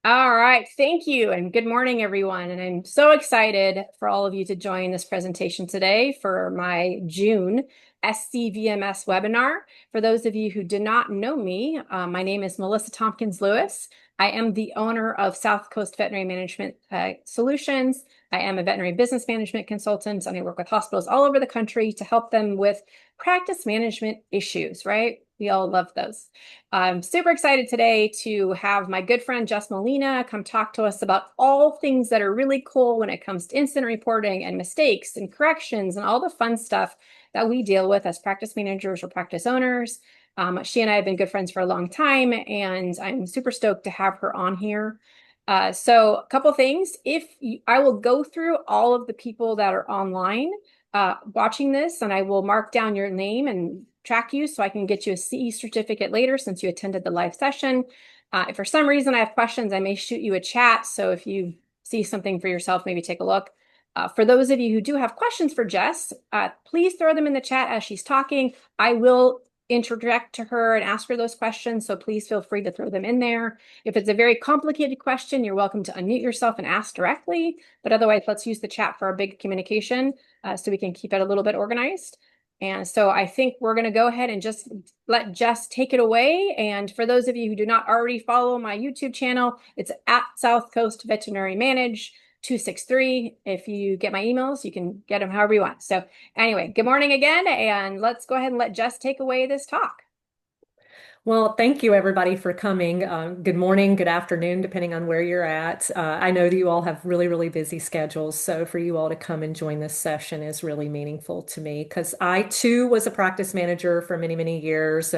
All right, thank you, and good morning, everyone. And I'm so excited for all of you to join this presentation today for my June SCVMS webinar. For those of you who do not know me, my name is Melissa Tompkins Lewis. I am the owner of South Coast Veterinary Management Solutions. I am a veterinary business management consultant, and I work with hospitals all over the country to help them with practice management issues, right? We all love those. I'm super excited today to have my good friend Jess Molina come talk to us about all things that are really cool when it comes to incident reporting and mistakes and corrections and all the fun stuff that we deal with as practice managers or practice owners. She and I have been good friends for a long time, and I'm super stoked to have her on here. So a couple things. I will go through all of the people that are online watching this, and I will mark down your name and track you so I can get you a CE certificate later since you attended the live session. If for some reason I have questions, I may shoot you a chat. So if you see something for yourself, maybe take a look. For those of you who do have questions for Jess, please throw them in the chat as she's talking. I will interject to her and ask her those questions, so please feel free to throw them in there. If it's a very complicated question, you're welcome to unmute yourself and ask directly. But otherwise, let's use the chat for our big communication so we can keep it a little bit organized. And so I think we're going to go ahead and just let Jess take it away. And for those of you who do not already follow my YouTube channel, it's at South Coast Veterinary Manage 263. If you get my emails, you can get them however you want. So anyway, good morning again, and let's go ahead and let Jess take away this talk. Well, thank you everybody for coming. Good morning, good afternoon, depending on where you're at. I know that you all have really, really busy schedules. So for you all to come and join this session is really meaningful to me because I too was a practice manager for many, many years.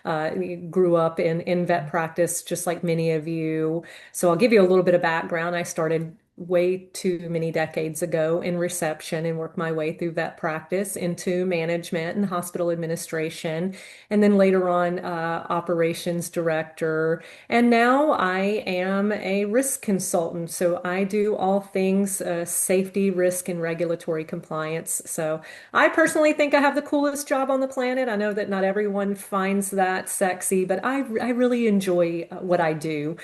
Grew up in vet practice, just like many of you. So I'll give you a little bit of background. I started way too many decades ago in reception and worked my way through vet practice into management and hospital administration and then later on operations director. And now I am a risk consultant. So I do all things safety, risk, and regulatory compliance. So I personally think I have the coolest job on the planet. I know that not everyone finds that sexy, but I really enjoy what I do.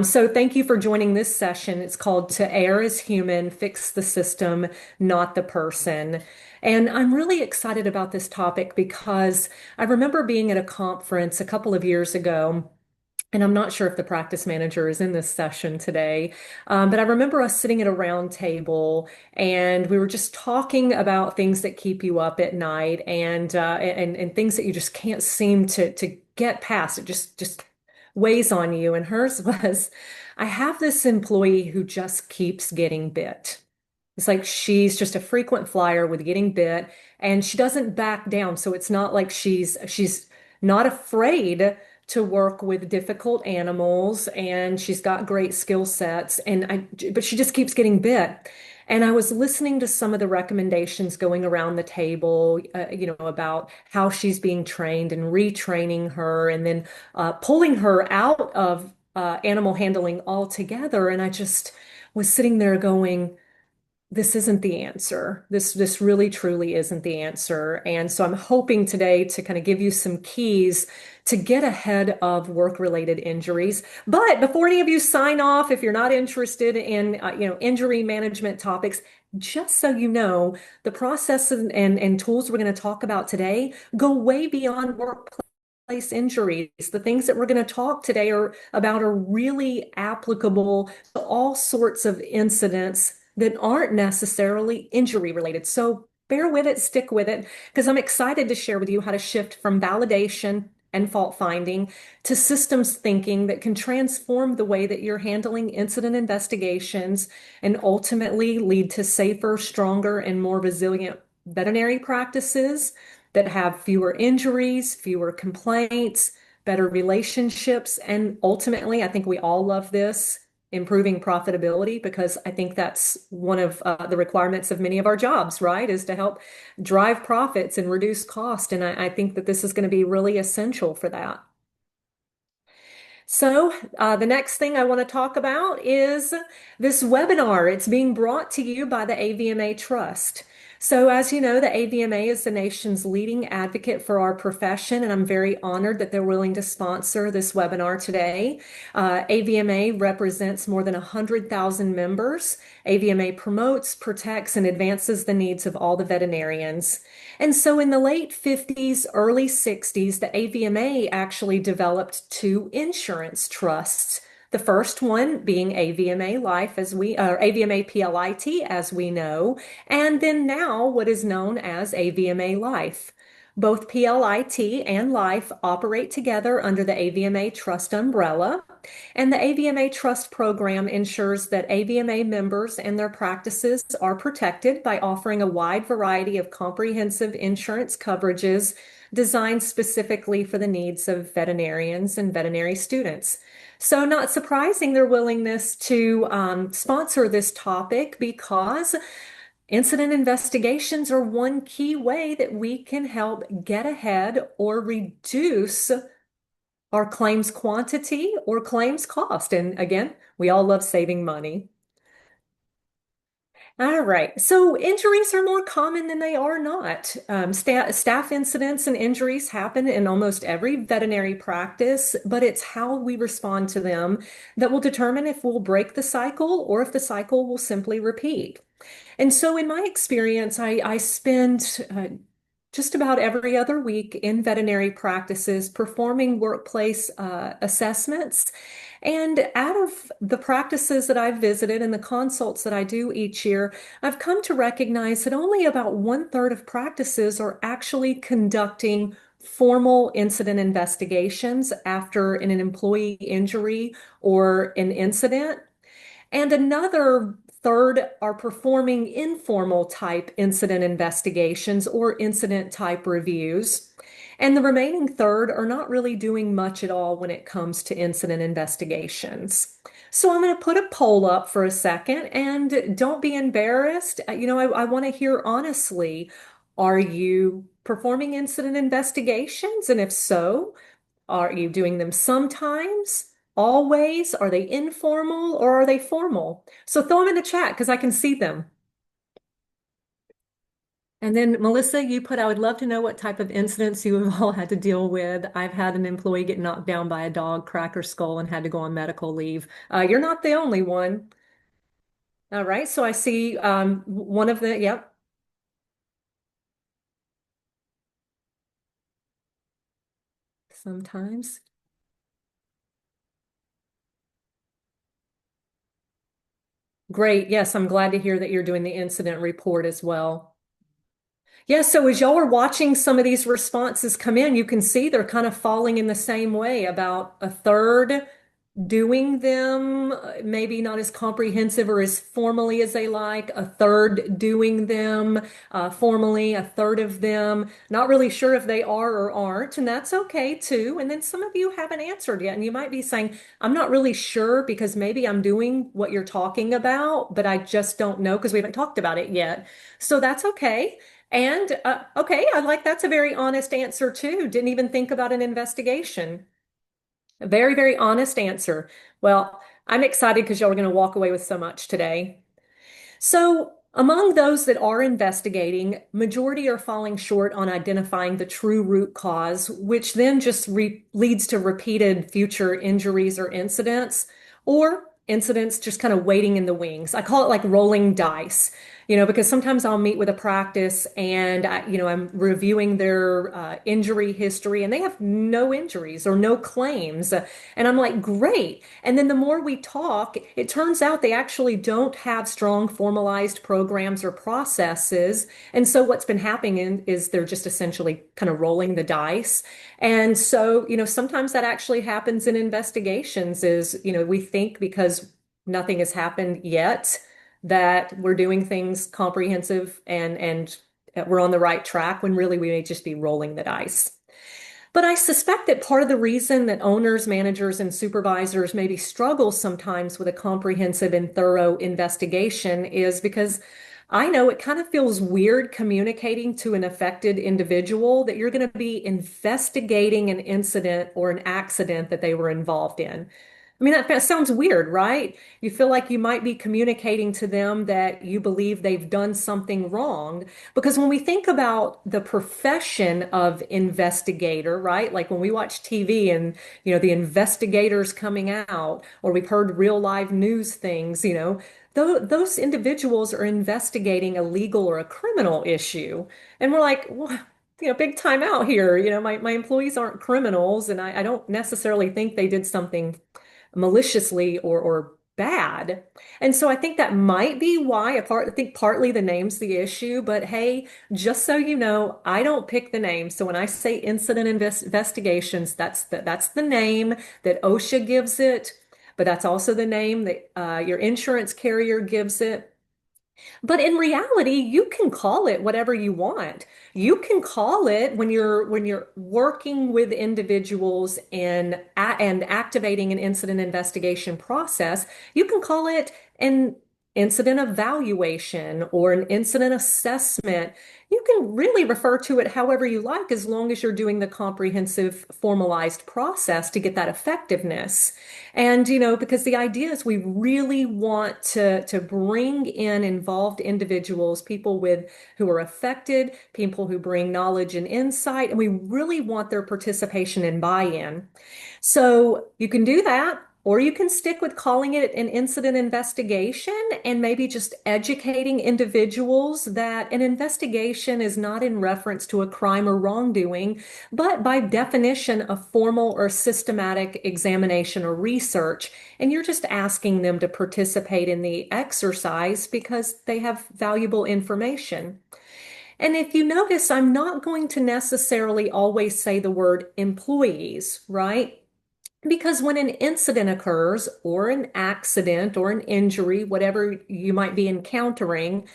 So thank you for joining this session. It's called To Err is Human, Fix the System, Not the Person. And I'm really excited about this topic because I remember being at a conference a couple of years ago, and I'm not sure if the practice manager is in this session today, but I remember us sitting at a round table and we were just talking about things that keep you up at night and things that you just can't seem to get past. It just weighs on you. And hers was, I have this employee who just keeps getting bit. It's like she's just a frequent flyer with getting bit and she doesn't back down. So it's not like she's not afraid to work with difficult animals and she's got great skill sets but she just keeps getting bit. And I was listening to some of the recommendations going around the table, about how she's being trained and retraining her and then pulling her out of animal handling altogether. And I just was sitting there going, this isn't the answer. This really truly isn't the answer. And so I'm hoping today to kind of give you some keys to get ahead of work-related injuries. But before any of you sign off, if you're not interested in injury management topics, just so you know, the process and tools we're going to talk about today go way beyond workplace injuries. The things that we're going to talk today are really applicable to all sorts of incidents that aren't necessarily injury related. So bear with it, stick with it, because I'm excited to share with you how to shift from validation and fault finding to systems thinking that can transform the way that you're handling incident investigations and ultimately lead to safer, stronger, and more resilient veterinary practices that have fewer injuries, fewer complaints, better relationships, and ultimately, I think we all love this, improving profitability, because I think that's one of the requirements of many of our jobs, right? Is to help drive profits and reduce cost. And I think that this is going to be really essential for that. So, the next thing I want to talk about is this webinar. It's being brought to you by the AVMA Trust. So, as you know, the AVMA is the nation's leading advocate for our profession, and I'm very honored that they're willing to sponsor this webinar today. AVMA represents more than 100,000 members. AVMA promotes, protects, and advances the needs of all the veterinarians. And so, in the late 50s, early 60s, the AVMA actually developed two insurance trusts. The first one being AVMA Life or AVMA PLIT as we know, and then now what is known as AVMA Life. Both PLIT and Life operate together under the AVMA Trust umbrella, and the AVMA Trust program ensures that AVMA members and their practices are protected by offering a wide variety of comprehensive insurance coverages designed specifically for the needs of veterinarians and veterinary students. So, not surprising their willingness to sponsor this topic because incident investigations are one key way that we can help get ahead or reduce our claims quantity or claims cost. And again, we all love saving money. All right. So injuries are more common than they are not. Staff incidents and injuries happen in almost every veterinary practice, but it's how we respond to them that will determine if we'll break the cycle or if the cycle will simply repeat. And so, in my experience, I spend just about every other week in veterinary practices performing workplace assessments. And out of the practices that I've visited and the consults that I do each year, I've come to recognize that only about one-third of practices are actually conducting formal incident investigations after an employee injury or an incident. And another third are performing informal type incident investigations or incident type reviews. And the remaining third are not really doing much at all when it comes to incident investigations. So I'm going to put a poll up for a second and don't be embarrassed. I want to hear honestly, are you performing incident investigations? And if so, are you doing them sometimes, always? Are they informal or are they formal? So throw them in the chat because I can see them. And then Melissa, you put, I would love to know what type of incidents you have all had to deal with. I've had an employee get knocked down by a dog, crack her skull, and had to go on medical leave. You're not the only one. All right, so I see one of the, yep, sometimes. Great. Yes, I'm glad to hear that you're doing the incident report as well. Yeah, so as y'all are watching some of these responses come in, you can see they're kind of falling in the same way. About a third doing them, maybe not as comprehensive or as formally as they like, a third doing them formally, a third of them not really sure if they are or aren't, and that's okay too. And then some of you haven't answered yet, and you might be saying, I'm not really sure because maybe I'm doing what you're talking about, but I just don't know because we haven't talked about it yet. So that's okay. And okay, I like that's a very honest answer too. Didn't even think about an investigation. A very, very honest answer. Well, I'm excited because y'all are going to walk away with so much today. So, among those that are investigating, majority are falling short on identifying the true root cause, which then just leads to repeated future injuries or incidents, or incidents just kind of waiting in the wings. I call it like rolling dice, because sometimes I'll meet with a practice and I'm reviewing their injury history and they have no injuries or no claims. And I'm like, great. And then the more we talk, it turns out they actually don't have strong formalized programs or processes. And so what's been happening is they're just essentially kind of rolling the dice. And so, sometimes that actually happens in investigations is, we think because nothing has happened yet that we're doing things comprehensive and we're on the right track when really we may just be rolling the dice. But I suspect that part of the reason that owners, managers, and supervisors maybe struggle sometimes with a comprehensive and thorough investigation is because I know it kind of feels weird communicating to an affected individual that you're going to be investigating an incident or an accident that they were involved in. I mean, that sounds weird, right? You feel like you might be communicating to them that you believe they've done something wrong. Because when we think about the profession of investigator, right? Like when we watch TV and, the investigators coming out, or we've heard real live news things, those individuals are investigating a legal or a criminal issue. And we're like, well, big time out here. My employees aren't criminals, and I don't necessarily think they did something maliciously or bad. And so I think that might be why I think partly the name's the issue, but hey, just so you know, I don't pick the name. So when I say investigations, that's the name that OSHA gives it, but that's also the name that your insurance carrier gives it. But in reality, you can call it whatever you want. You can call it when you're working with individuals and activating an incident investigation process, you can call it an incident evaluation or an incident assessment. You can really refer to it however you like as long as you're doing the comprehensive formalized process to get that effectiveness. And, because the idea is we really want to bring in involved individuals, people who are affected, people who bring knowledge and insight, and we really want their participation and buy-in. So you can do that, or you can stick with calling it an incident investigation and maybe just educating individuals that an investigation is not in reference to a crime or wrongdoing, but by definition, a formal or systematic examination or research. And you're just asking them to participate in the exercise because they have valuable information. And if you notice, I'm not going to necessarily always say the word employees, right? Because when an incident occurs, or an accident, or an injury, whatever you might be encountering,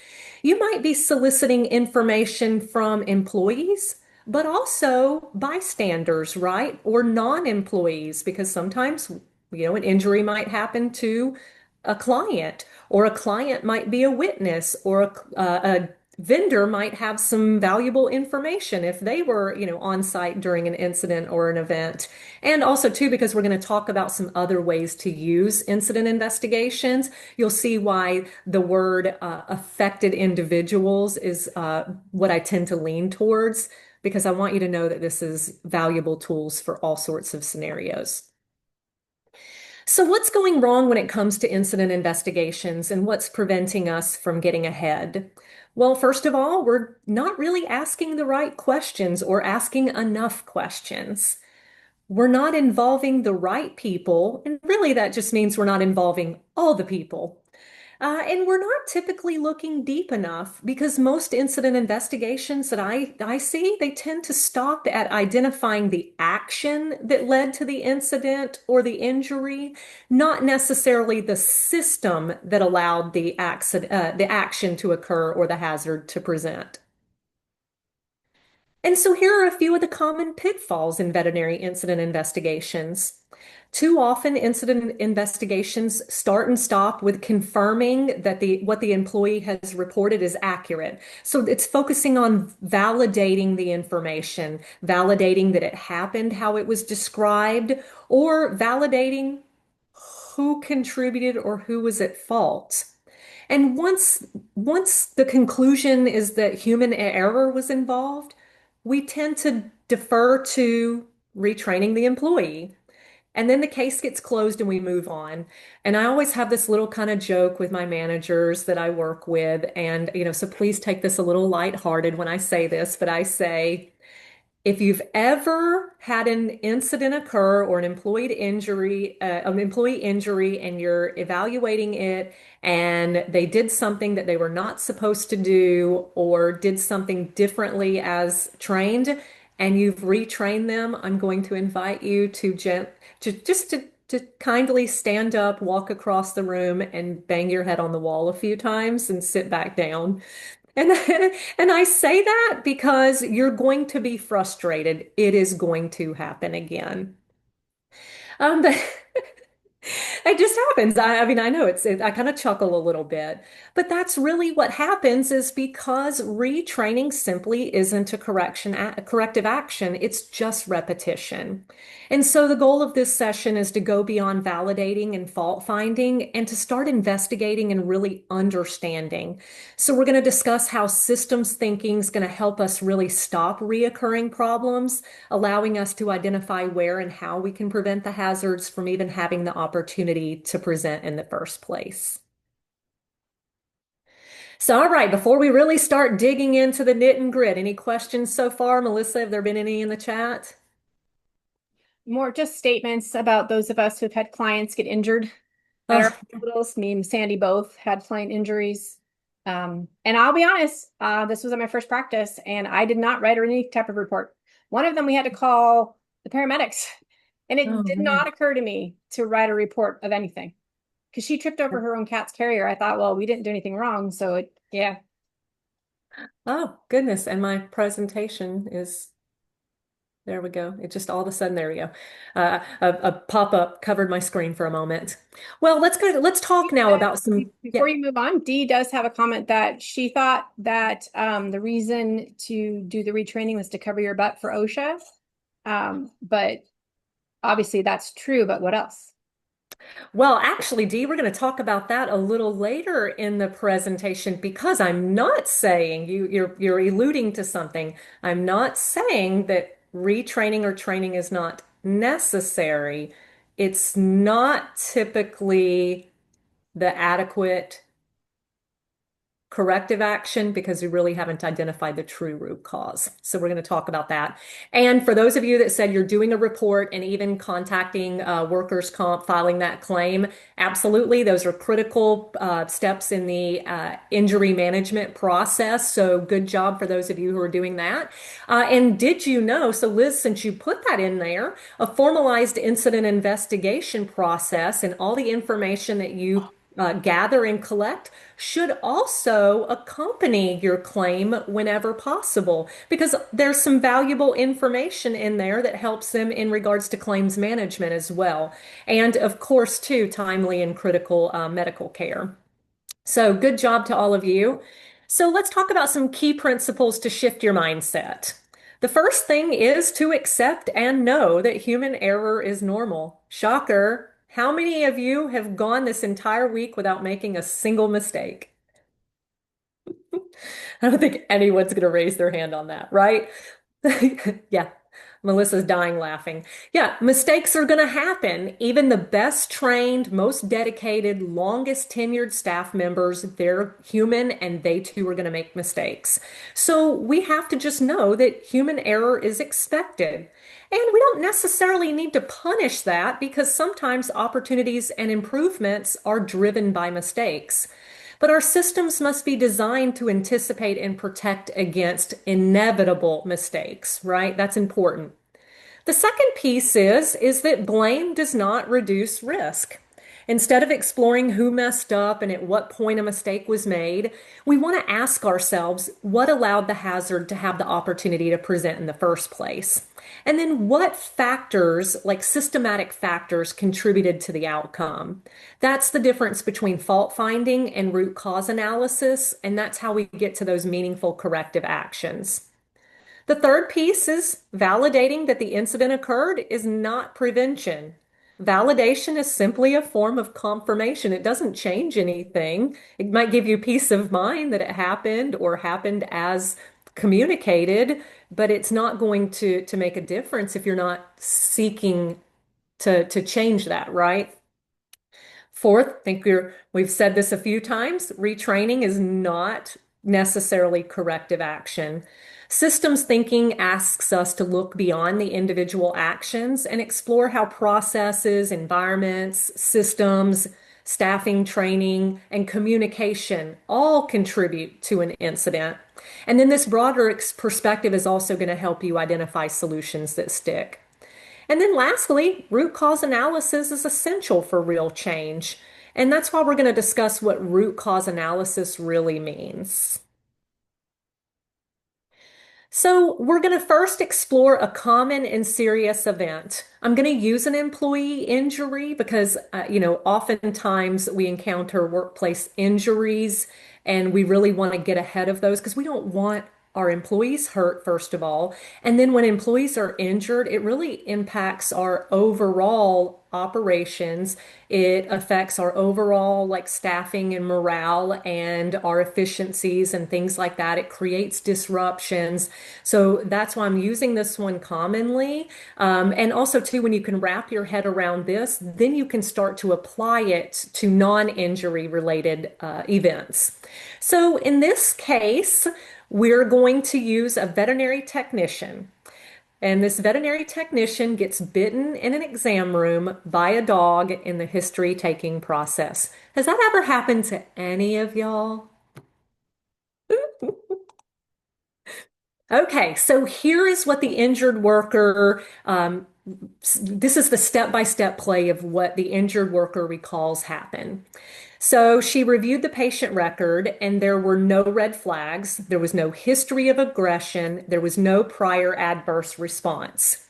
you might be soliciting information from employees, but also bystanders, right? Or non-employees, because sometimes, an injury might happen to a client, or a client might be a witness, or a vendor might have some valuable information if they were, on site during an incident or an event. And also, too, because we're going to talk about some other ways to use incident investigations, you'll see why the word affected individuals is what I tend to lean towards, because I want you to know that this is valuable tools for all sorts of scenarios. So, what's going wrong when it comes to incident investigations and what's preventing us from getting ahead? Well, first of all, we're not really asking the right questions or asking enough questions. We're not involving the right people, and really that just means we're not involving all the people. And we're not typically looking deep enough because most incident investigations that I see, they tend to stop at identifying the action that led to the incident or the injury, not necessarily the system that allowed the action to occur or the hazard to present. And so here are a few of the common pitfalls in veterinary incident investigations. Too often, incident investigations start and stop with confirming that what the employee has reported is accurate. So it's focusing on validating the information, validating that it happened how it was described, or validating who contributed or who was at fault. And once the conclusion is that human error was involved, we tend to defer to retraining the employee. And then the case gets closed and we move on. And I always have this little kind of joke with my managers that I work with. And, so please take this a little lighthearted when I say this, but I say, if you've ever had an incident occur or an employee injury, and you're evaluating it, and they did something that they were not supposed to do or did something differently as trained, and you've retrained them, I'm going to invite you to kindly stand up, walk across the room, and bang your head on the wall a few times and sit back down. And and I say that because you're going to be frustrated. It is going to happen again. But it just happens. I mean, I know I kind of chuckle a little bit, but that's really what happens is because retraining simply isn't a corrective action. It's just repetition. And so the goal of this session is to go beyond validating and fault finding and to start investigating and really understanding. So we're going to discuss how systems thinking is going to help us really stop reoccurring problems, allowing us to identify where and how we can prevent the hazards from even having the opportunity to present in the first place. So, all right, before we really start digging into the knit and grit, any questions so far, Melissa? Have there been any in the chat? More just statements about those of us who've had clients get injured at our Oh, hospitals. Me and Sandy both had client injuries. And I'll be honest, this was at my first practice, and I did not write any type of report. One of them we had to call the paramedics, and it oh did man. not occur to me to write a report of anything because she tripped over her own cat's carrier. I thought, well, we didn't do anything wrong, so yeah. Oh, goodness. And my presentation is, there we go. It just all of a sudden, there we go. A pop-up covered my screen for a moment. Well, let's talk now about some, Before yeah. you move on, Dee does have a comment that she thought that the reason to do the retraining was to cover your butt for OSHA. But obviously that's true, but what else? Well, actually, Dee, we're going to talk about that a little later in the presentation because I'm not saying you're alluding to something. I'm not saying that retraining or training is not necessary. It's not typically the adequate corrective action because we really haven't identified the true root cause. So we're going to talk about that. And for those of you that said you're doing a report and even contacting workers' comp, filing that claim, absolutely, those are critical steps in the injury management process. So good job for those of you who are doing that. And did you know, so Liz, since you put that in there, a formalized incident investigation process and all the information that you gather and collect should also accompany your claim whenever possible because there's some valuable information in there that helps them in regards to claims management as well. And of course, too, timely and critical medical care. So good job to all of you. So let's talk about some key principles to shift your mindset. The first thing is to accept and know that human error is normal. Shocker. How many of you have gone this entire week without making a single mistake? I don't think anyone's going to raise their hand on that, right? Yeah, Melissa's dying laughing. Yeah, mistakes are going to happen. Even the best trained, most dedicated, longest tenured staff members, they're human and they too are going to make mistakes. So we have to just know that human error is expected. And we don't necessarily need to punish that because sometimes opportunities and improvements are driven by mistakes. But our systems must be designed to anticipate and protect against inevitable mistakes, right? That's important. The second piece is that blame does not reduce risk. Instead of exploring who messed up and at what point a mistake was made, we want to ask ourselves what allowed the hazard to have the opportunity to present in the first place. And then what factors, like systematic factors, contributed to the outcome. That's the difference between fault finding and root cause analysis, and that's how we get to those meaningful corrective actions. The third piece is validating that the incident occurred is not prevention. Validation is simply a form of confirmation. It doesn't change anything. It might give you peace of mind that it happened or happened as communicated, but it's not going to make a difference if you're not seeking to change that, right? Fourth, I think we've said this a few times, retraining is not necessarily corrective action. Systems thinking asks us to look beyond the individual actions and explore how processes, environments, systems, staffing, training, and communication all contribute to an incident. And then this broader perspective is also going to help you identify solutions that stick. And then lastly, root cause analysis is essential for real change. And that's why we're going to discuss what root cause analysis really means. So, we're going to first explore a common and serious event. I'm going to use an employee injury because, oftentimes we encounter workplace injuries and we really want to get ahead of those because we don't want our employees hurt, first of all. And then when employees are injured, it really impacts our overall operations. It affects our overall like staffing and morale and our efficiencies and things like that. It creates disruptions. So that's why I'm using this one commonly. And also, too, when you can wrap your head around this, then you can start to apply it to non-injury related events. So in this case, we're going to use a veterinary technician. And this veterinary technician gets bitten in an exam room by a dog in the history taking process. Has that ever happened to any of y'all? Okay, so here is what the injured worker, this is the step-by-step play of what the injured worker recalls happened. So she reviewed the patient record and there were no red flags. There was no history of aggression. There was no prior adverse response.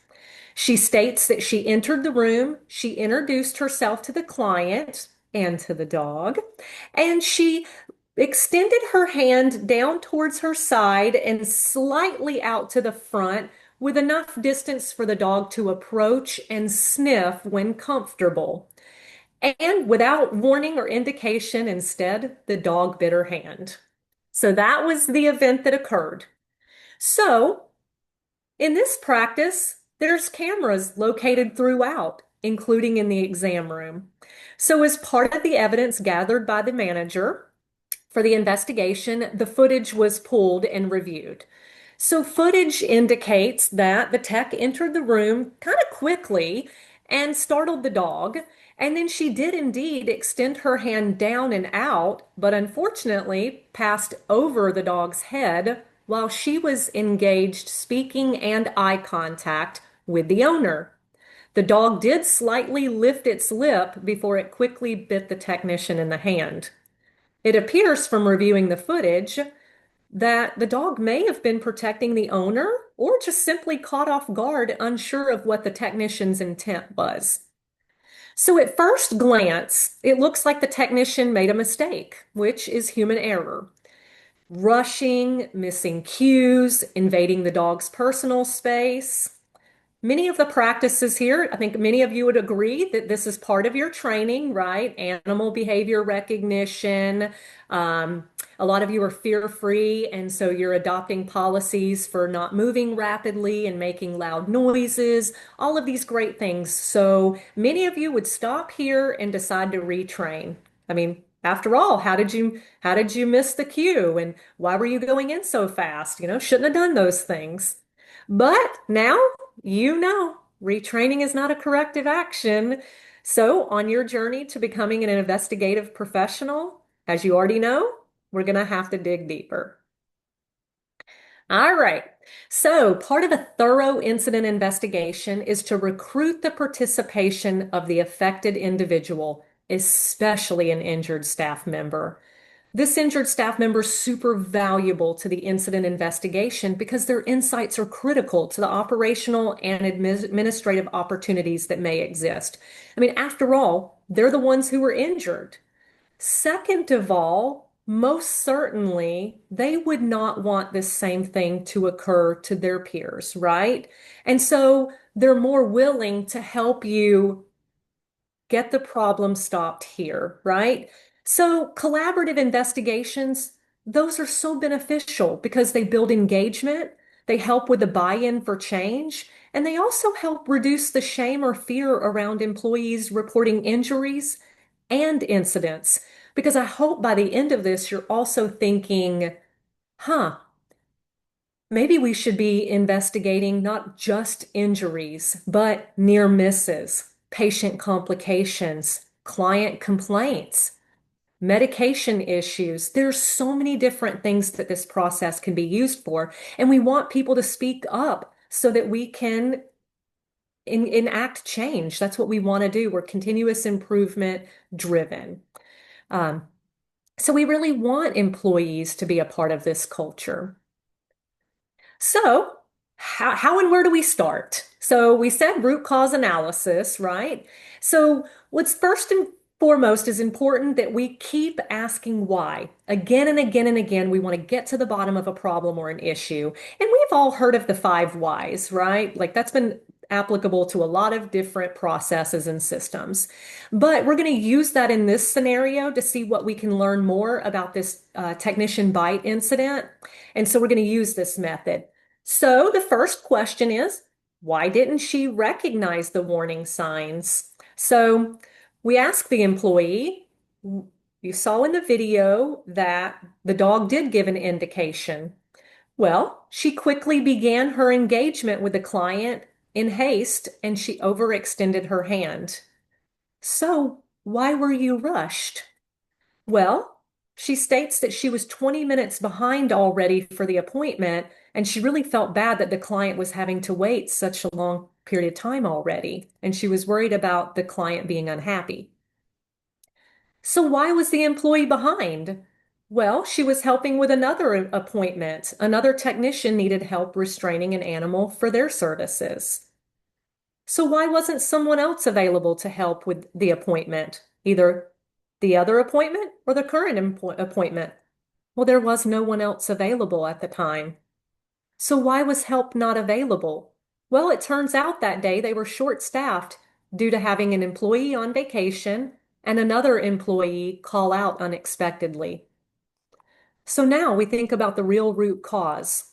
She states that she entered the room, she introduced herself to the client and to the dog, and she extended her hand down towards her side and slightly out to the front with enough distance for the dog to approach and sniff when comfortable. And without warning or indication, instead, the dog bit her hand. So that was the event that occurred. So in this practice, there's cameras located throughout, including in the exam room. So as part of the evidence gathered by the manager for the investigation, the footage was pulled and reviewed. So footage indicates that the tech entered the room kind of quickly and startled the dog. And then she did indeed extend her hand down and out, but unfortunately passed over the dog's head while she was engaged speaking and eye contact with the owner. The dog did slightly lift its lip before it quickly bit the technician in the hand. It appears from reviewing the footage that the dog may have been protecting the owner or just simply caught off guard, unsure of what the technician's intent was. So, at first glance, it looks like the technician made a mistake, which is human error. Rushing, missing cues, invading the dog's personal space. Many of the practices here, I think many of you would agree that this is part of your training, right? Animal behavior recognition. A lot of you are fear-free, and so you're adopting policies for not moving rapidly and making loud noises, all of these great things. So many of you would stop here and decide to retrain. I mean, after all, how did you miss the cue? And why were you going in so fast? Shouldn't have done those things. But now you know retraining is not a corrective action. So, on your journey to becoming an investigative professional, as you already know, we're going to have to dig deeper. All right. So, part of a thorough incident investigation is to recruit the participation of the affected individual, especially an injured staff member. This injured staff member is super valuable to the incident investigation because their insights are critical to the operational and administrative opportunities that may exist. I mean, after all, they're the ones who were injured. Second of all, most certainly, they would not want this same thing to occur to their peers, right? And so they're more willing to help you get the problem stopped here, right? So collaborative investigations, those are so beneficial because they build engagement, they help with the buy-in for change, and they also help reduce the shame or fear around employees reporting injuries and incidents. Because I hope by the end of this, you're also thinking, huh, maybe we should be investigating not just injuries, but near misses, patient complications, client complaints, medication issues. There's so many different things that this process can be used for. And we want people to speak up so that we can enact change. That's what we want to do. We're continuous improvement driven. Um, so we really want employees to be a part of this culture. So, how and where do we start? So, we said root cause analysis, right? So, what's first and foremost is important that we keep asking why. Again and again and again, we want to get to the bottom of a problem or an issue. And we've all heard of the five whys, right? Like that's been applicable to a lot of different processes and systems. But we're going to use that in this scenario to see what we can learn more about this technician bite incident. And so we're going to use this method. So the first question is, why didn't she recognize the warning signs? So we asked the employee, you saw in the video that the dog did give an indication. Well, she quickly began her engagement with the client in haste and she overextended her hand. So why were you rushed? Well, she states that she was 20 minutes behind already for the appointment, and she really felt bad that the client was having to wait such a long period of time already, and she was worried about the client being unhappy. So why was the employee behind? Well, she was helping with another appointment. Another technician needed help restraining an animal for their services. So why wasn't someone else available to help with the appointment? Either the other appointment or the current appointment? Well, there was no one else available at the time. So why was help not available? Well, it turns out that day they were short-staffed due to having an employee on vacation and another employee call out unexpectedly. So now we think about the real root cause.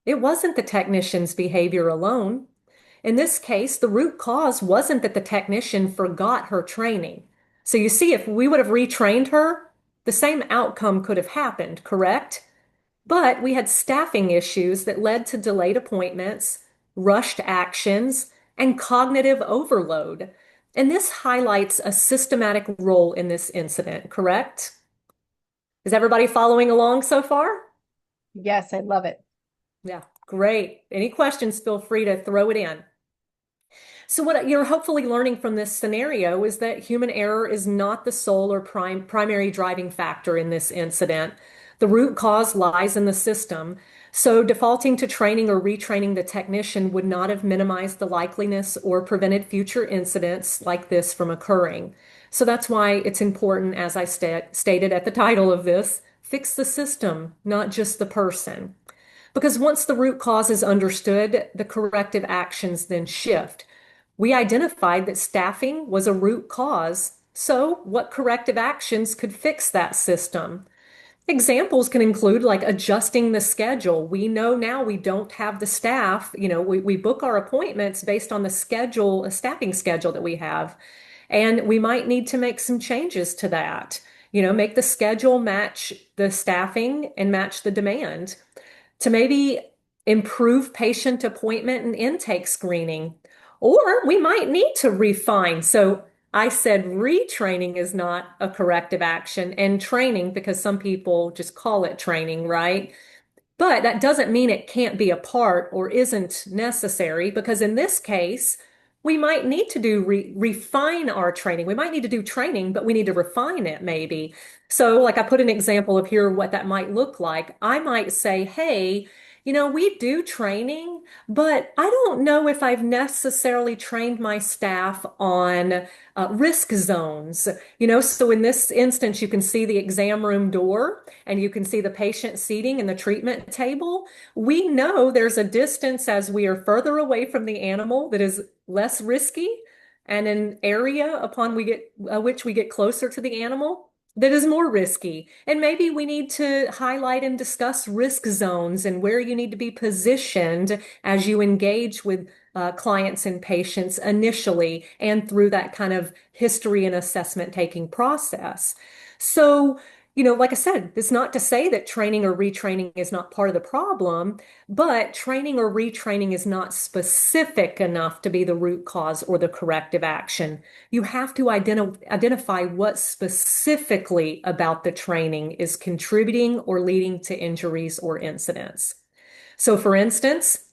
It wasn't the technician's behavior alone. In this case, the root cause wasn't that the technician forgot her training. So you see, if we would have retrained her, the same outcome could have happened, correct? But we had staffing issues that led to delayed appointments, rushed actions, and cognitive overload. And this highlights a systematic role in this incident, correct? Is everybody following along so far? Yes, I love it. Yeah, great. Any questions, feel free to throw it in. So what you're hopefully learning from this scenario is that human error is not the sole or primary driving factor in this incident. The root cause lies in the system. So defaulting to training or retraining the technician would not have minimized the likeliness or prevented future incidents like this from occurring. So that's why it's important, as I stated at the title of this, fix the system, not just the person. Because once the root cause is understood, the corrective actions then shift. We identified that staffing was a root cause. So, what corrective actions could fix that system? Examples can include like adjusting the schedule. We know now we don't have the staff. We book our appointments based on the schedule, a staffing schedule that we have. And we might need to make some changes to that. Make the schedule match the staffing and match the demand to maybe improve patient appointment and intake screening. Or we might need to refine. So I said retraining is not a corrective action and training because some people just call it training, right? But that doesn't mean it can't be a part or isn't necessary because in this case, we might need to refine our training. We might need to do training, but we need to refine it maybe. So, like I put an example of here what that might look like. I might say, hey, we do training, but I don't know if I've necessarily trained my staff on risk zones. So in this instance, you can see the exam room door and you can see the patient seating and the treatment table. We know there's a distance as we are further away from the animal that is less risky and an area upon which we get closer to the animal that is more risky. And maybe we need to highlight and discuss risk zones and where you need to be positioned as you engage with clients and patients initially and through that kind of history and assessment taking process. So, like I said, it's not to say that training or retraining is not part of the problem, but training or retraining is not specific enough to be the root cause or the corrective action. You have to identify what specifically about the training is contributing or leading to injuries or incidents. So, for instance,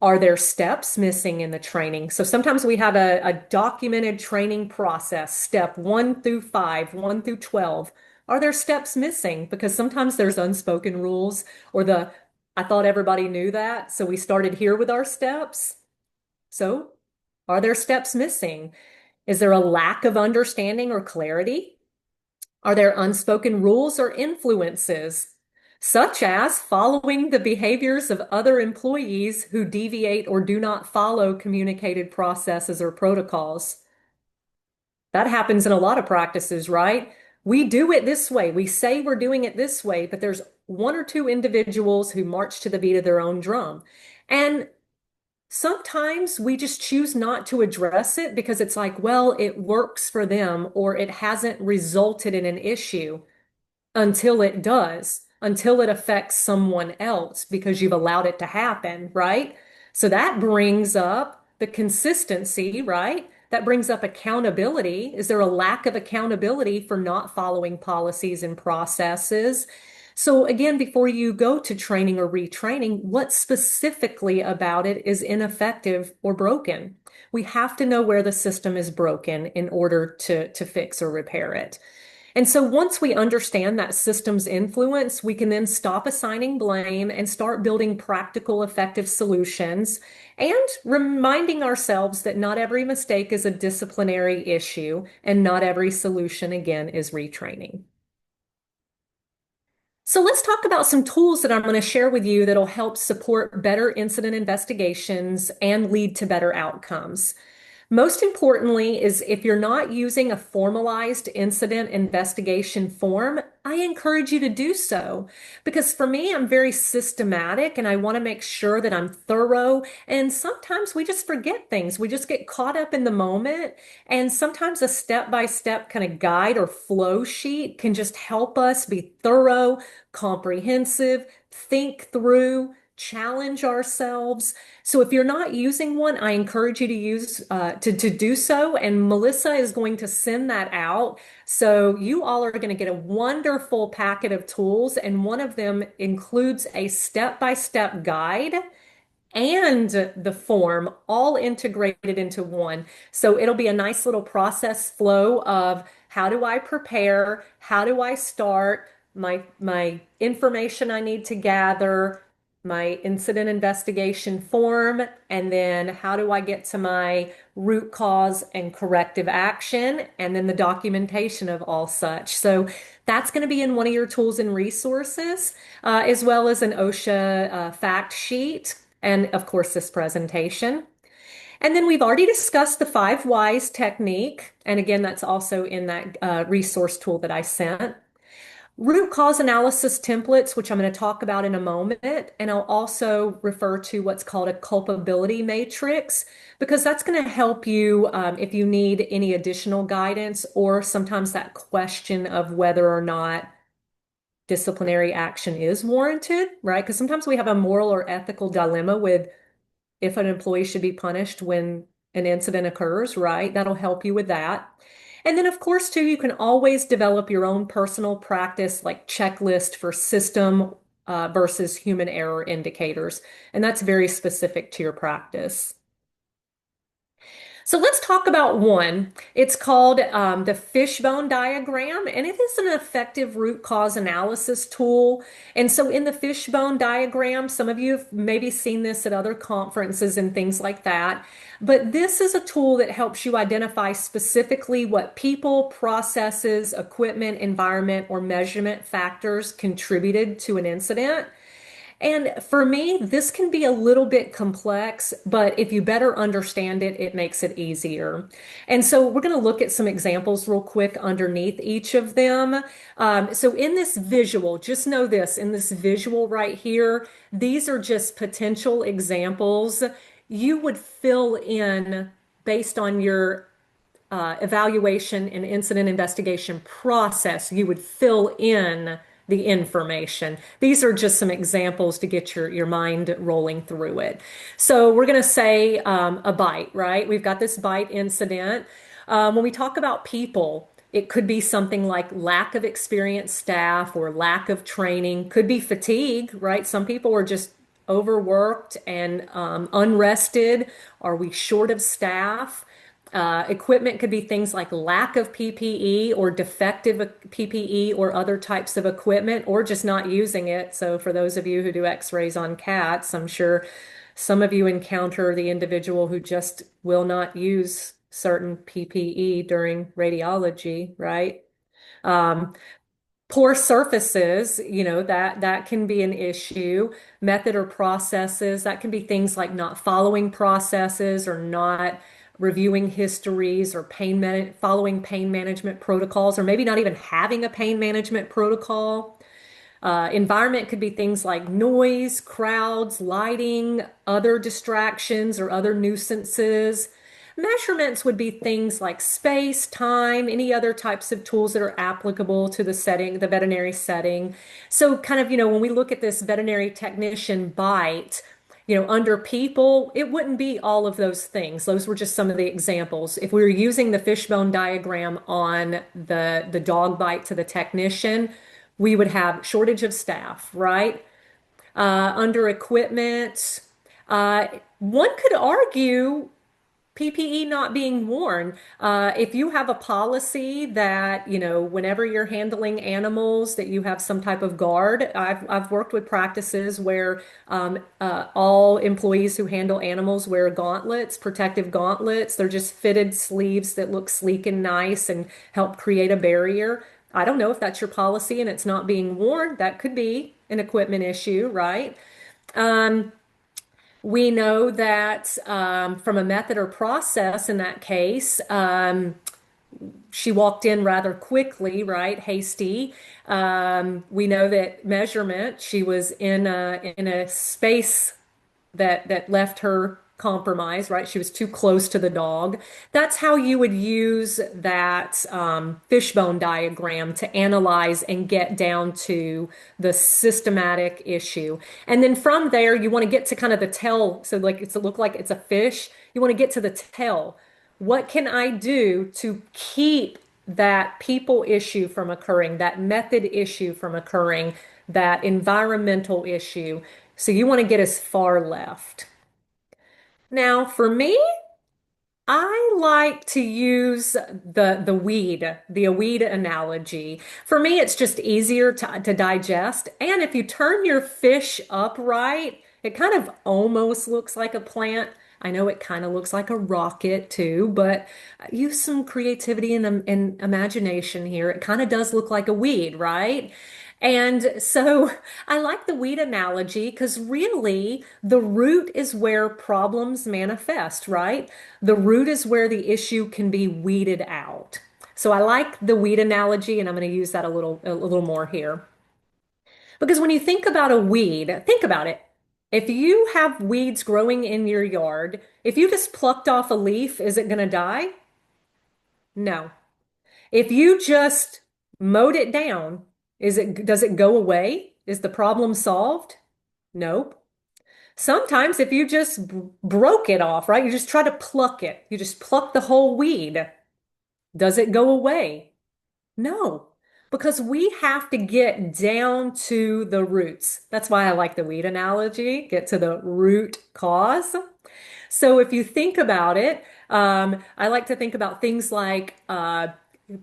are there steps missing in the training? So sometimes we have a documented training process, step 1 through 5, 1 through 12. Are there steps missing? Because sometimes there's unspoken rules or the I thought everybody knew that. So we started here with our steps. So are there steps missing? Is there a lack of understanding or clarity? Are there unspoken rules or influences, such as following the behaviors of other employees who deviate or do not follow communicated processes or protocols? That happens in a lot of practices, right? We do it this way. We say we're doing it this way, but there's one or two individuals who march to the beat of their own drum. And sometimes we just choose not to address it because it's like, well, it works for them or it hasn't resulted in an issue until it does, until it affects someone else because you've allowed it to happen, right? So that brings up the consistency, right? That brings up accountability. Is there a lack of accountability for not following policies and processes? So again, before you go to training or retraining, what specifically about it is ineffective or broken? We have to know where the system is broken in order to fix or repair it. And so once we understand that system's influence, we can then stop assigning blame and start building practical, effective solutions and reminding ourselves that not every mistake is a disciplinary issue and not every solution, again, is retraining. So let's talk about some tools that I'm going to share with you that'll help support better incident investigations and lead to better outcomes. Most importantly is if you're not using a formalized incident investigation form, I encourage you to do so because for me, I'm very systematic and I want to make sure that I'm thorough. And sometimes we just forget things. We just get caught up in the moment. And sometimes a step-by-step kind of guide or flow sheet can just help us be thorough, comprehensive, think through, challenge ourselves. So if you're not using one, I encourage you to use to do so. And Melissa is going to send that out. So you all are going to get a wonderful packet of tools, and one of them includes a step-by-step guide and the form all integrated into one. So it'll be a nice little process flow of how do I prepare? How do I start? My information I need to gather, my incident investigation form, and then how do I get to my root cause and corrective action, and then the documentation of all such. So that's going to be in one of your tools and resources, as well as an OSHA fact sheet, and of course, this presentation. And then we've already discussed the 5 whys technique. And again, that's also in that resource tool that I sent. Root cause analysis templates, which I'm going to talk about in a moment. And I'll also refer to what's called a culpability matrix, because that's going to help you if you need any additional guidance or sometimes that question of whether or not disciplinary action is warranted, right? Because sometimes we have a moral or ethical dilemma with if an employee should be punished when an incident occurs, right? That'll help you with that. And then, of course, too, you can always develop your own personal practice, like checklist for system versus human error indicators. And that's very specific to your practice. So let's talk about one. It's called the fishbone diagram, and it is an effective root cause analysis tool. And so in the fishbone diagram, some of you have maybe seen this at other conferences and things like that. But this is a tool that helps you identify specifically what people, processes, equipment, environment, or measurement factors contributed to an incident. And for me, this can be a little bit complex, but if you better understand it, it makes it easier. And so we're going to look at some examples real quick underneath each of them. So in this visual, just know this, in this visual right here, these are just potential examples. You would fill in based on your evaluation and incident investigation process, you would fill in the information. These are just some examples to get your mind rolling through it. So we're going to say a bite, right? We've got this bite incident. When we talk about people, it could be something like lack of experienced staff or lack of training, could be fatigue, right? Some people are just overworked and unrested. Are we short of staff? Equipment could be things like lack of PPE or defective PPE or other types of equipment, or just not using it. So, for those of you who do x-rays on cats, I'm sure some of you encounter the individual who just will not use certain PPE during radiology, right? Um, Poor surfaces, that can be an issue. Method or processes, that can be things like not following processes or not reviewing histories or following pain management protocols, or maybe not even having a pain management protocol. Environment could be things like noise, crowds, lighting, other distractions or other nuisances. Measurements would be things like space, time, any other types of tools that are applicable to the setting, the veterinary setting. So, kind of, when we look at this veterinary technician bite, under people, it wouldn't be all of those things. Those were just some of the examples. If we were using the fishbone diagram on the dog bite to the technician, we would have shortage of staff, right? Under equipment, uh, one could argue PPE not being worn. If you have a policy that, whenever you're handling animals, that you have some type of guard. I've worked with practices where all employees who handle animals wear gauntlets, protective gauntlets. They're just fitted sleeves that look sleek and nice and help create a barrier. I don't know if that's your policy and it's not being worn. That could be an equipment issue, right? Um, we know that from a method or process in that case, she walked in rather quickly, right? Hasty. We know that measurement, she was in a space that left her compromised, right? She was too close to the dog. That's how you would use that fishbone diagram to analyze and get down to the systematic issue. And then from there, you want to get to kind of the tell. So like it's to look like it's a fish. You want to get to the tell. What can I do to keep that people issue from occurring, that method issue from occurring, that environmental issue? So you want to get as far left. Now, for me, I like to use the weed analogy. For me, it's just easier to digest. And if you turn your fish upright, it kind of almost looks like a plant. I know it kind of looks like a rocket too, but use some creativity and imagination here. It kind of does look like a weed, right? And so I like the weed analogy because really the root is where problems manifest, right? The root is where the issue can be weeded out. So I like the weed analogy, and I'm going to use that a little more here. Because when you think about a weed, think about it. If you have weeds growing in your yard, if you just plucked off a leaf, is it going to die? No. If you just mowed it down, does it go away? Is the problem solved? Nope. Sometimes if you just broke it off, right? You just try to pluck it. You just pluck the whole weed. Does it go away? No, because we have to get down to the roots. That's why I like the weed analogy, get to the root cause. So if you think about it, I like to think about things like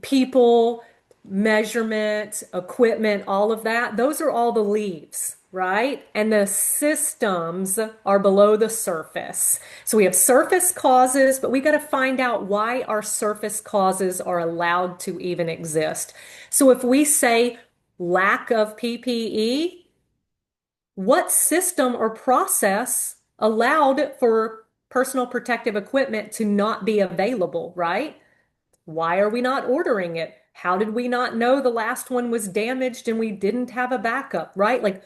people, measurement, equipment, all of that. Those are all the leaves, right? And the systems are below the surface. So we have surface causes, but we got to find out why our surface causes are allowed to even exist. So if we say lack of PPE, what system or process allowed for personal protective equipment to not be available, right? Why are we not ordering it? How did we not know the last one was damaged and we didn't have a backup, right? Like,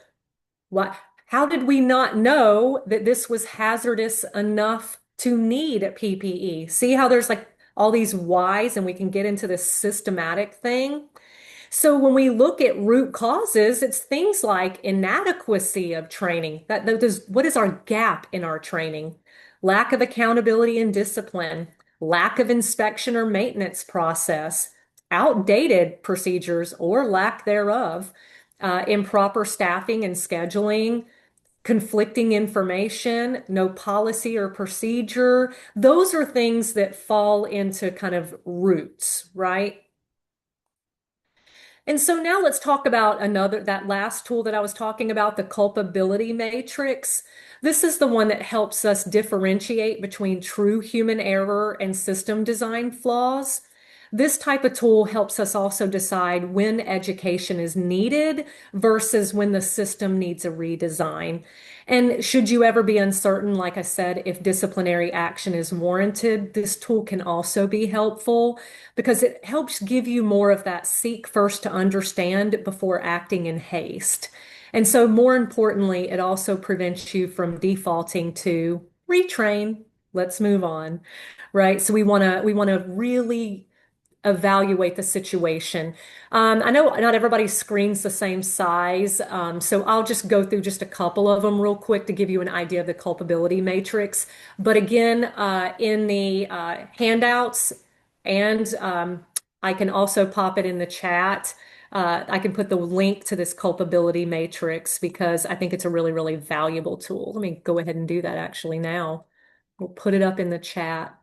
what? How did we not know that this was hazardous enough to need PPE? See how there's like all these whys and we can get into this systematic thing? So when we look at root causes, it's things like inadequacy of training. What is our gap in our training? Lack of accountability and discipline, lack of inspection or maintenance process, outdated procedures or lack thereof, improper staffing and scheduling, conflicting information, no policy or procedure. Those are things that fall into kind of roots, right? And so now let's talk about that last tool that I was talking about, the culpability matrix. This is the one that helps us differentiate between true human error and system design flaws. This type of tool helps us also decide when education is needed versus when the system needs a redesign. And should you ever be uncertain, like I said, if disciplinary action is warranted, this tool can also be helpful because it helps give you more of that seek first to understand before acting in haste. And so, more importantly, it also prevents you from defaulting to retrain. Let's move on, right? So we want to really evaluate the situation. I know not everybody's screen's the same size, so I'll just go through just a couple of them real quick to give you an idea of the culpability matrix. But again, in the handouts, and I can also pop it in the chat. I can put the link to this culpability matrix because I think it's a really, really valuable tool. Let me go ahead and do that actually now. We'll put it up in the chat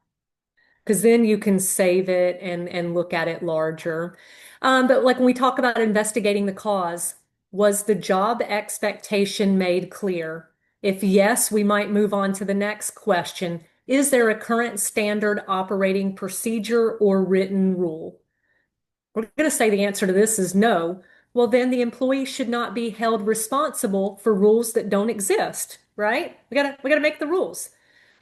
because then you can save it and look at it larger. But like when we talk about investigating the cause, was the job expectation made clear? If yes, we might move on to the next question. Is there a current standard operating procedure or written rule? We're going to say the answer to this is no. Well, then the employee should not be held responsible for rules that don't exist, right? We gotta make the rules.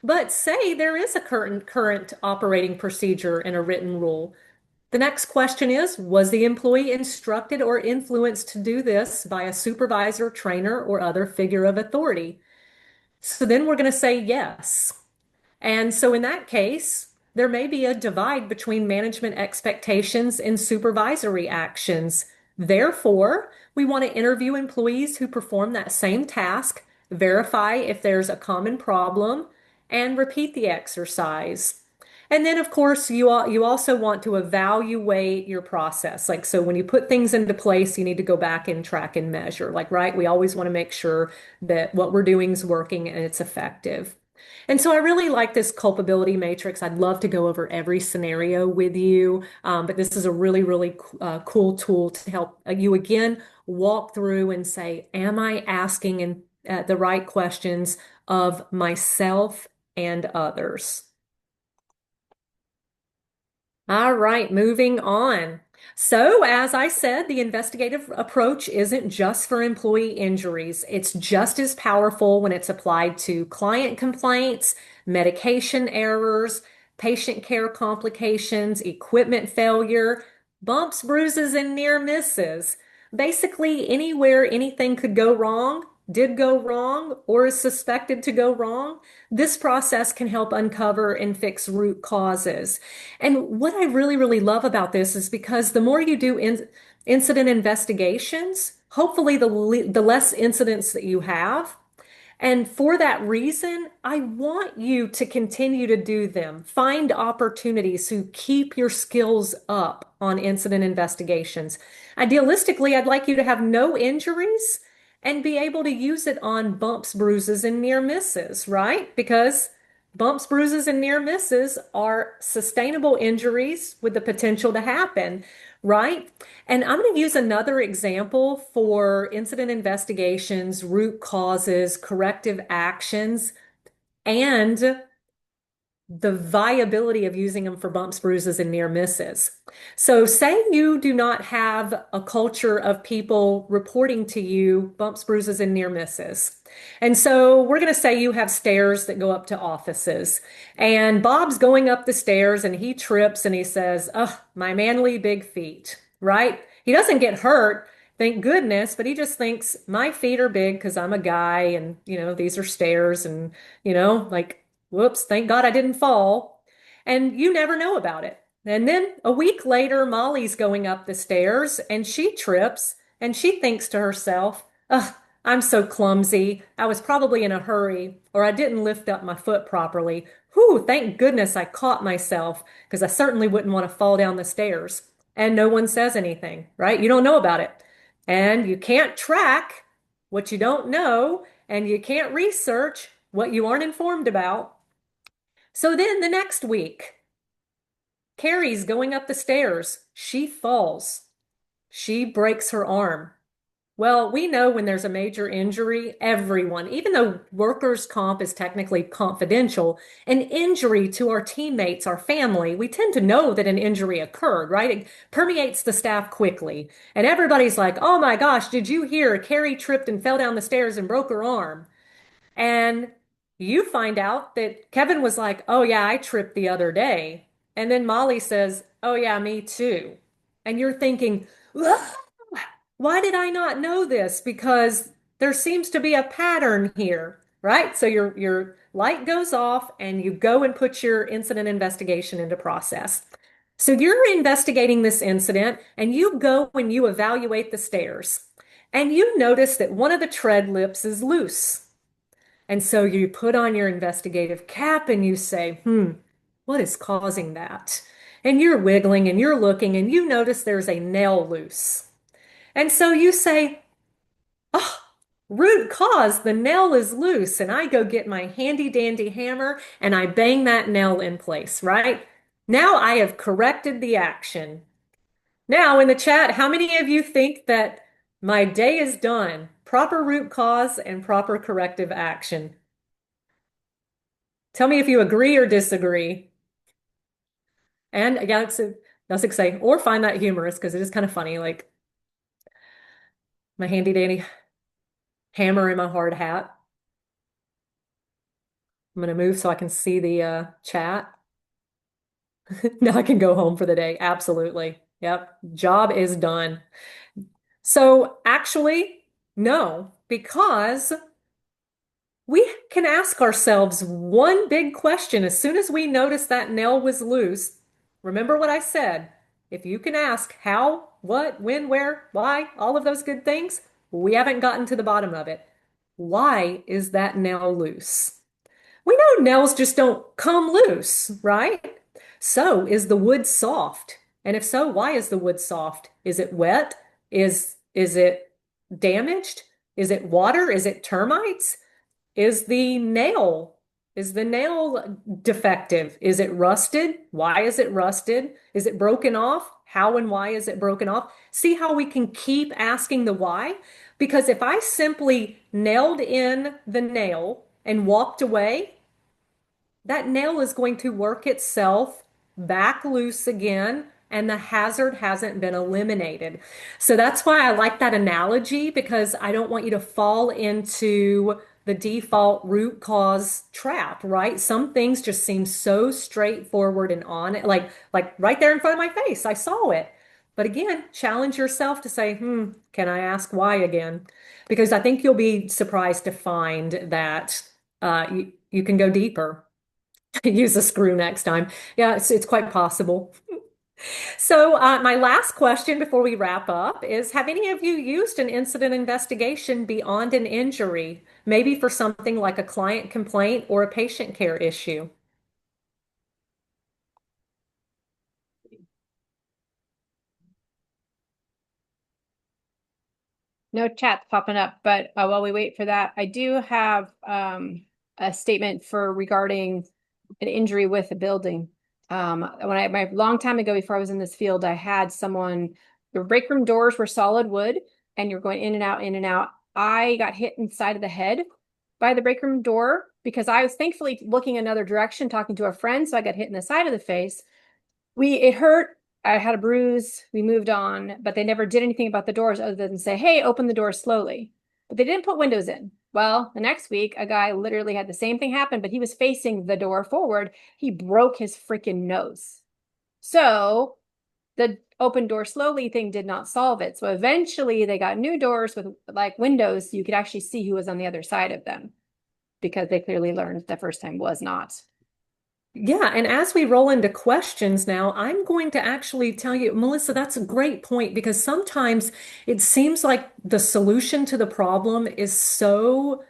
But say there is a current operating procedure and a written rule. The next question is, was the employee instructed or influenced to do this by a supervisor, trainer, or other figure of authority? So then we're going to say yes. And so in that case, there may be a divide between management expectations and supervisory actions. Therefore, we want to interview employees who perform that same task, verify if there's a common problem, and repeat the exercise. And then, of course, you also want to evaluate your process. Like, so when you put things into place, you need to go back and track and measure. Like, right, we always want to make sure that what we're doing is working and it's effective. And so I really like this culpability matrix. I'd love to go over every scenario with you, but this is a really, really cool tool to help you again walk through and say, am I asking the right questions of myself and others? All right, moving on. So, as I said, the investigative approach isn't just for employee injuries. It's just as powerful when it's applied to client complaints, medication errors, patient care complications, equipment failure, bumps, bruises, and near misses. Basically, anywhere anything could go wrong, did go wrong, or is suspected to go wrong, this process can help uncover and fix root causes. And what I really, really love about this is because the more you do incident investigations, hopefully the less incidents that you have. And for that reason, I want you to continue to do them. Find opportunities to keep your skills up on incident investigations. Idealistically, I'd like you to have no injuries and be able to use it on bumps, bruises, and near misses, right? Because bumps, bruises, and near misses are sustainable injuries with the potential to happen, right? And I'm going to use another example for incident investigations, root causes, corrective actions, and the viability of using them for bumps, bruises, and near misses. So, say you do not have a culture of people reporting to you bumps, bruises, and near misses. And so, we're going to say you have stairs that go up to offices. And Bob's going up the stairs and he trips and he says, "Oh, my manly big feet," right? He doesn't get hurt. Thank goodness, but he just thinks my feet are big because I'm a guy and, these are stairs and, like, whoops, thank God I didn't fall. And you never know about it. And then a week later, Molly's going up the stairs and she trips and she thinks to herself, ugh, I'm so clumsy. I was probably in a hurry or I didn't lift up my foot properly. Whew, thank goodness I caught myself because I certainly wouldn't want to fall down the stairs. And no one says anything, right? You don't know about it. And you can't track what you don't know. and you can't research what you aren't informed about. So then the next week, Carrie's going up the stairs. She falls. She breaks her arm. Well, we know when there's a major injury, everyone, even though workers' comp is technically confidential, an injury to our teammates, our family, we tend to know that an injury occurred, right? It permeates the staff quickly. And everybody's like, oh my gosh, did you hear Carrie tripped and fell down the stairs and broke her arm? And you find out that Kevin was like, oh yeah, I tripped the other day. And then Molly says, oh yeah, me too. And you're thinking, "Ugh, why did I not know this? Because there seems to be a pattern here, right? So your light goes off and you go and put your incident investigation into process. So you're investigating this incident and you go and you evaluate the stairs and you notice that one of the tread lips is loose. And so you put on your investigative cap and you say, what is causing that? And you're wiggling and you're looking and you notice there's a nail loose. And so you say, oh, root cause, the nail is loose. And I go get my handy dandy hammer and I bang that nail in place, right? Now I have corrected the action. Now in the chat, how many of you think that my day is done? Proper root cause and proper corrective action. Tell me if you agree or disagree. And yeah, that's exciting. Or find that humorous because it is kind of funny. Like my handy dandy hammer in my hard hat. I'm going to move so I can see the chat. Now I can go home for the day. Absolutely. Yep. Job is done. So actually, no, because we can ask ourselves one big question as soon as we notice that nail was loose. Remember what I said. If you can ask how, what, when, where, why, all of those good things, we haven't gotten to the bottom of it. Why is that nail loose? We know nails just don't come loose, right? So is the wood soft? And if so, why is the wood soft? Is it wet? Is it damaged? Is it water? Is it termites? Is the nail is the nail defective? Is it rusted? Why is it rusted? Is it broken off? How and why is it broken off? See how we can keep asking the why? Because if I simply nailed in the nail and walked away, that nail is going to work itself back loose again, and the hazard hasn't been eliminated. So that's why I like that analogy because I don't want you to fall into the default root cause trap, right? Some things just seem so straightforward and on it, like right there in front of my face. I saw it. But again, challenge yourself to say, can I ask why again? Because I think you'll be surprised to find that you can go deeper. Use a screw next time. Yeah, it's quite possible. So, my last question before we wrap up is, have any of you used an incident investigation beyond an injury, maybe for something like a client complaint or a patient care issue? No chat's popping up, but while we wait for that, I do have a statement for regarding an injury with a building. My long time ago, before I was in this field, I had someone, the break room doors were solid wood and you're going in and out, in and out. I got hit inside of the head by the break room door because I was thankfully looking another direction, talking to a friend. So I got hit in the side of the face. It hurt. I had a bruise. We moved on, but they never did anything about the doors other than say, hey, open the door slowly. But they didn't put windows in. Well, the next week, a guy literally had the same thing happen, but he was facing the door forward. He broke his freaking nose. So the open door slowly thing did not solve it. So eventually they got new doors with like windows so you could actually see who was on the other side of them because they clearly learned the first time was not. Yeah, and as we roll into questions now, I'm going to actually tell you, Melissa, that's a great point because sometimes it seems like the solution to the problem is so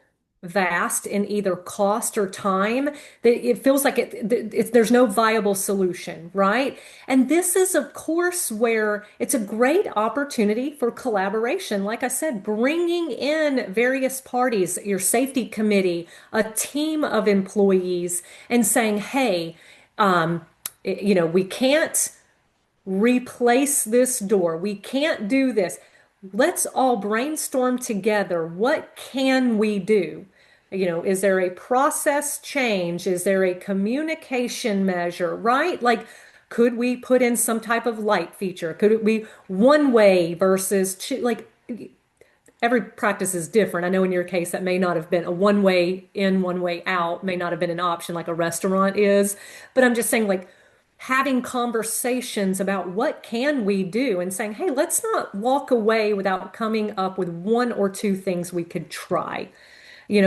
vast in either cost or time that it feels like there's no viable solution, right? And this is, of course, where it's a great opportunity for collaboration. Like I said, bringing in various parties, your safety committee, a team of employees, and saying, hey, um, we can't replace this door. We can't do this. Let's all brainstorm together. What can we do? Is there a process change? Is there a communication measure, right? Like, could we put in some type of light feature? Could it be one way versus two? Like, every practice is different. I know in your case that may not have been a one way in, one way out, may not have been an option like a restaurant is. But I'm just saying, like, having conversations about what can we do and saying, hey, let's not walk away without coming up with one or two things we could try.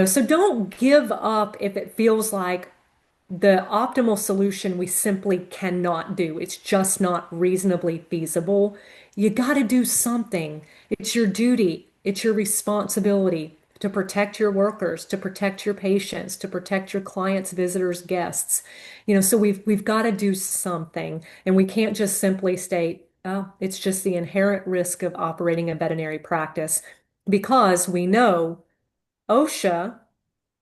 So don't give up if it feels like the optimal solution we simply cannot do. It's just not reasonably feasible. You got to do something. It's your duty, it's your responsibility to protect your workers, to protect your patients, to protect your clients, visitors, guests. So we've got to do something, and we can't just simply state, oh, it's just the inherent risk of operating a veterinary practice, because we know OSHA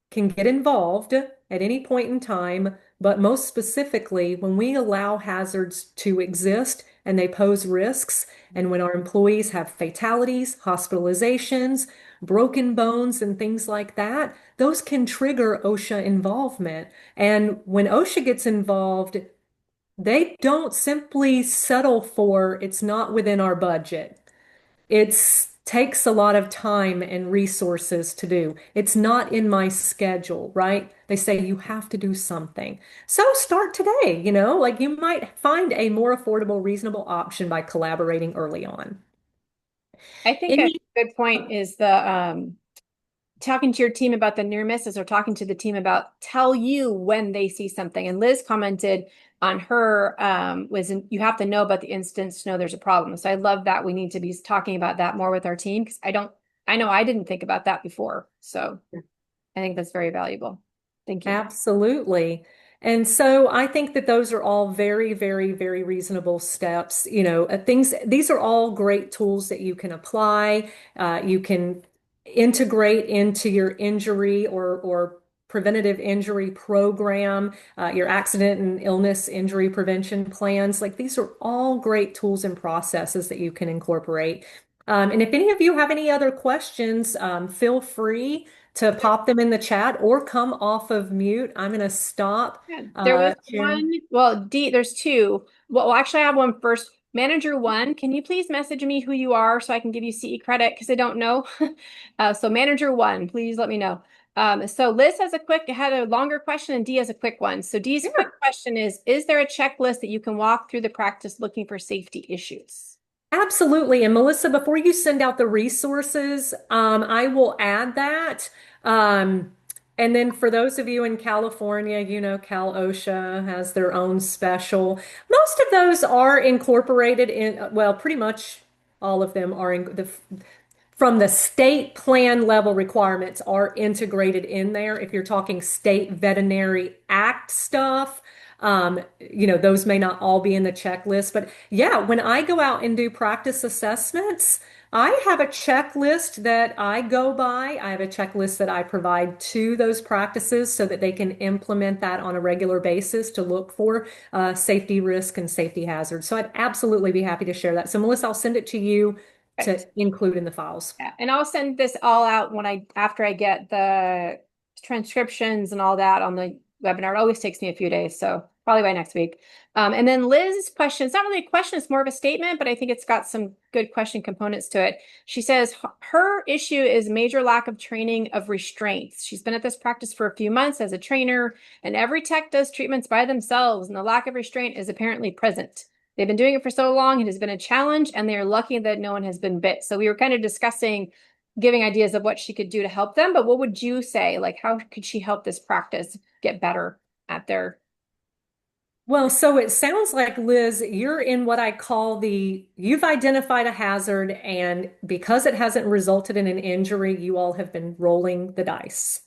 can get involved at any point in time, but most specifically, when we allow hazards to exist and they pose risks, and when our employees have fatalities, hospitalizations, broken bones, and things like that, those can trigger OSHA involvement. And when OSHA gets involved, they don't simply settle for it's not within our budget. It takes a lot of time and resources to do. It's not in my schedule, right? They say you have to do something. So start today, like you might find a more affordable, reasonable option by collaborating early on. I think a Any, good point is the talking to your team about the near misses or talking to the team about tell you when they see something. And Liz commented on her you have to know about the instance to know there's a problem. So I love that we need to be talking about that more with our team because I know I didn't think about that before. So I think that's very valuable. Thank you. Absolutely. And so I think that those are all very, very, very reasonable steps. These are all great tools that you can apply. You can integrate into your injury or preventative injury program, your accident and illness injury prevention plans. Like, these are all great tools and processes that you can incorporate. And if any of you have any other questions, feel free to pop them in the chat or come off of mute. I'm going to stop Yeah, there was sharing. one, well, there's two. Well, actually, I have one first. Manager one, can you please message me who you are so I can give you CE credit because I don't know. So manager one, please let me know. So Liz had a longer question and Dee has a quick one. So Dee's quick Yeah. question is there a checklist that you can walk through the practice looking for safety issues? Absolutely. And Melissa, before you send out the resources, I will add that. Um, and then for those of you in California, Cal OSHA has their own special. Most of those are incorporated in, well, pretty much all of them are in from the state plan level requirements are integrated in there. If you're talking state veterinary act stuff, those may not all be in the checklist. But yeah, when I go out and do practice assessments, I have a checklist that I go by. I have a checklist that I provide to those practices so that they can implement that on a regular basis to look for safety risk and safety hazards. So I'd absolutely be happy to share that. So Melissa, I'll send it to you to include in the files. Yeah, and I'll send this all out after I get the transcriptions and all that on the webinar. It always takes me a few days, so probably by next week. And then Liz's question, it's not really a question, it's more of a statement, but I think it's got some good question components to it. She says her issue is major lack of training of restraints. She's been at this practice for a few months as a trainer, and every tech does treatments by themselves, and the lack of restraint is apparently present. They've been doing it for so long, it has been a challenge, and they are lucky that no one has been bit. So we were kind of discussing giving ideas of what she could do to help them, but what would you say? Like, how could she help this practice get better at their... Well, so it sounds like, Liz, you're in what I call you've identified a hazard, and because it hasn't resulted in an injury, you all have been rolling the dice.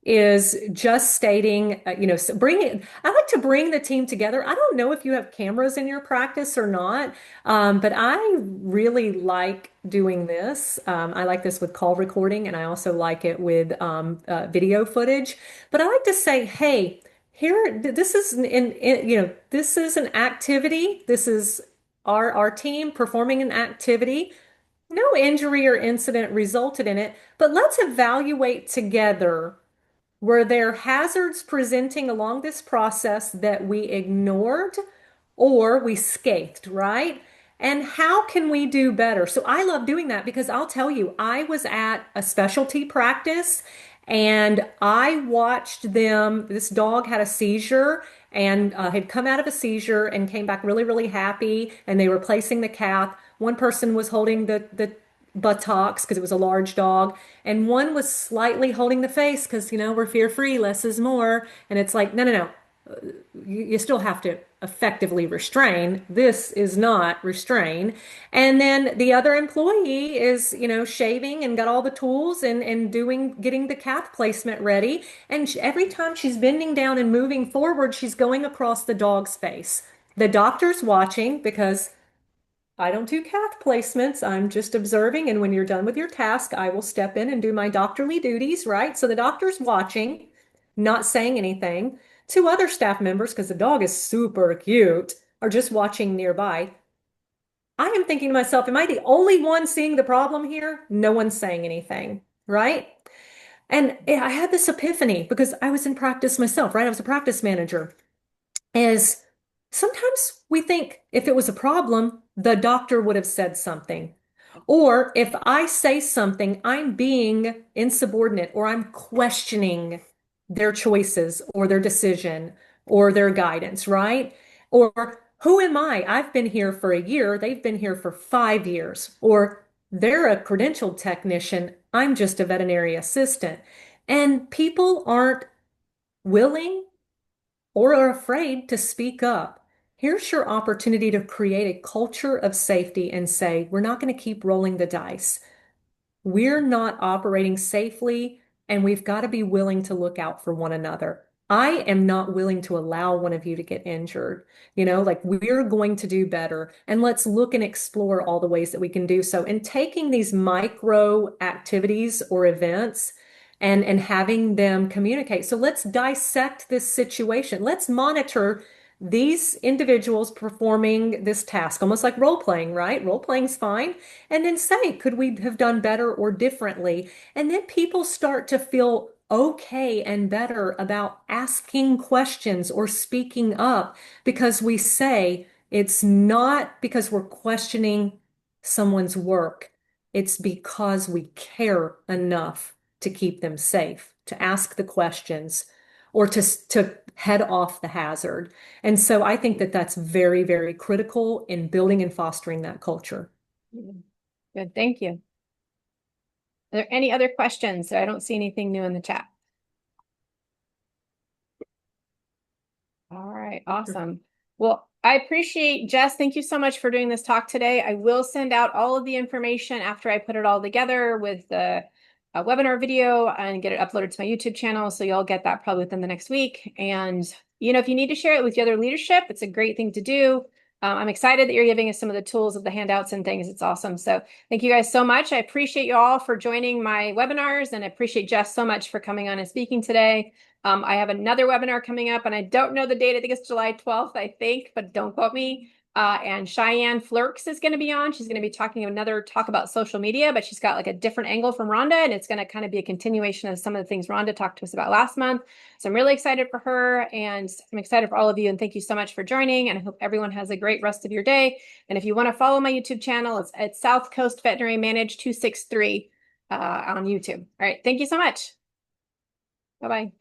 is just stating, I like to bring the team together. I don't know if you have cameras in your practice or not, but I really like doing this. I like this with call recording, and I also like it with video footage. But I like to say, hey, this is this is an activity. This is our team performing an activity. No injury or incident resulted in it, but let's evaluate together. Were there hazards presenting along this process that we ignored or we scathed, right? And how can we do better? So I love doing that because I'll tell you, I was at a specialty practice and I watched them. This dog had a seizure and had come out of a seizure and came back really, really happy. And they were placing the cath. One person was holding the buttocks because it was a large dog, and one was slightly holding the face because, we're fear-free, less is more. And it's like, no, no, no. You still have to effectively restrain. This is not restrain. And then the other employee is, shaving and got all the tools and getting the cath placement ready. And every time she's bending down and moving forward, she's going across the dog's face. The doctor's watching because I don't do cath placements. I'm just observing. And when you're done with your task, I will step in and do my doctorly duties, right? So the doctor's watching, not saying anything. Two other staff members, because the dog is super cute, are just watching nearby. I am thinking to myself, am I the only one seeing the problem here? No one's saying anything, right? And I had this epiphany because I was in practice myself, right? I was a practice manager. Is sometimes we think if it was a problem, the doctor would have said something. Or if I say something, I'm being insubordinate or I'm questioning their choices or their decision or their guidance, right? Or who am I? I've been here for a year, they've been here for 5 years. Or they're a credentialed technician, I'm just a veterinary assistant. And people aren't willing or are afraid to speak up. Here's your opportunity to create a culture of safety and say, we're not going to keep rolling the dice. We're not operating safely, and we've got to be willing to look out for one another. I am not willing to allow one of you to get injured. Like we're going to do better. And let's look and explore all the ways that we can do so. And taking these micro activities or events and having them communicate. So let's dissect this situation. Let's monitor these individuals performing this task, almost like role playing, right? Role playing's fine. And then say, could we have done better or differently? And then people start to feel okay and better about asking questions or speaking up because we say it's not because we're questioning someone's work. It's because we care enough to keep them safe, to ask the questions, or to head off the hazard. And so I think that that's very, very critical in building and fostering that culture. Good, thank you. Are there any other questions? I don't see anything new in the chat. All right, awesome. Well, I appreciate Jess. Thank you so much for doing this talk today. I will send out all of the information after I put it all together with the webinar video and get it uploaded to my YouTube channel. So you'll get that probably within the next week. And, if you need to share it with your other leadership, it's a great thing to do. I'm excited that you're giving us some of the tools of the handouts and things. It's awesome. So thank you guys so much. I appreciate you all for joining my webinars, and I appreciate Jess so much for coming on and speaking today. I have another webinar coming up, and I don't know the date. I think it's July 12th, but don't quote me. And Cheyenne Flirks is going to be on. She's going to be talking another talk about social media, but she's got like a different angle from Rhonda, and it's going to kind of be a continuation of some of the things Rhonda talked to us about last month. So I'm really excited for her, and I'm excited for all of you, and thank you so much for joining, and I hope everyone has a great rest of your day. And if you want to follow my YouTube channel, it's at South Coast Veterinary Manage 263 on YouTube. All right, thank you so much. Bye-bye.